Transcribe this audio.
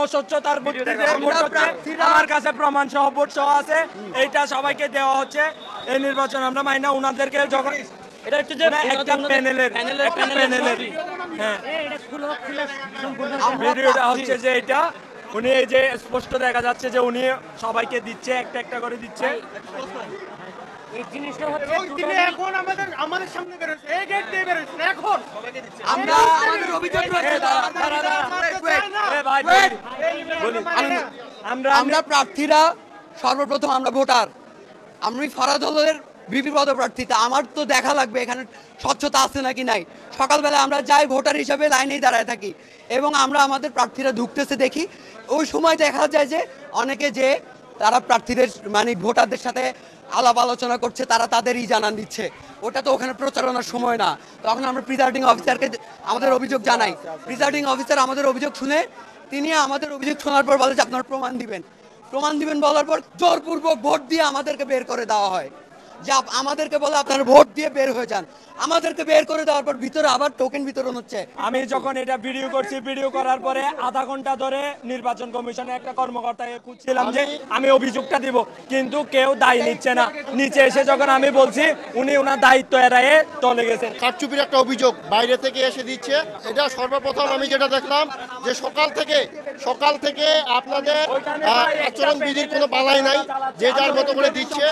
অস্বচ্ছতার ভিত্তিতে ভোট হচ্ছে। আমার কাছে প্রমাণ সহ ভোট সহ আছে, এইটা সবাইকে দেওয়া হচ্ছে। এই নির্বাচন আমরা মানি না। উনাদেরকে যখন এটা হচ্ছে যে একটা প্যানেলের হ্যাঁ ভিডিওটা হচ্ছে যে এটা উনি এই যে স্পষ্ট দেখা যাচ্ছে যে উনি সবাইকে দিচ্ছে, একটা একটা করে দিচ্ছে। এই জিনিসটা হচ্ছে তিনি এখন আমাদের সামনে বেরোচ্ছে, এই গেট দিয়ে বেরোচ্ছে এখন। আমরা আমাদের অভিযোগ রয়েছে আমরা প্রার্থীরা সর্বপ্রথম আমরা ভোটার। আমি ফরাদ হলের বিপি পদপ্রার্থী, আমার তো দেখা লাগবে এখানে স্বচ্ছতা আছে নাকি নাই। সকালবেলা আমরা যাই ভোটার হিসাবে লাইনেই দাঁড়ায় থাকি এবং আমরা আমাদের প্রার্থীরা ঢুকতেছে দেখি। ওই সময় দেখা যায় যে অনেকে যে তারা প্রার্থীদের মানে ভোটারদের সাথে আলাপ আলোচনা করছে, তারা তাদেরই জানান দিচ্ছে। ওটা তো ওখানে প্রচারণার সময় না। তখন আমরা প্রিজাইডিং অফিসারকে আমাদের অভিযোগ জানাই। প্রিজাইডিং অফিসার আমাদের অভিযোগ শুনে তিনি আমাদের অভিযোগ শোনার পর বলে যে আপনারা প্রমাণ দিবেন বলার পর জোরপূর্বক ভোট দিয়ে আমাদেরকে বের করে দেওয়া হয়। যে আমাদেরকে বলে আপনারা ভোট দিয়ে বের হয়ে যান। আমাদেরকে বের করে দেওয়ার পর ভিতরে আবার টোকেন বিতরণ হচ্ছে। আমি যখন এটা ভিডিও করছি, ভিডিও করার পরে আধা ঘন্টা ধরে নির্বাচন কমিশনে একটা কর্মকর্তাকে খুঁজছিলাম যে আমি অভিযোগটা দিব, কিন্তু কেউ দায়ী নিচ্ছে না। নিচে এসে যখন আমি বলছি, উনি ওনার দায়িত্ব এড়াইয়ে চলে গেছেন। কারচুপির একটা অভিযোগ বাইরে থেকে এসে দিচ্ছে। এটা সর্বপ্রথম আমি যেটা দেখলাম যে সকাল থেকে আপনাদের আচরণবিধির কোনো বালাই নাই, যে যার মতো করে দিচ্ছে।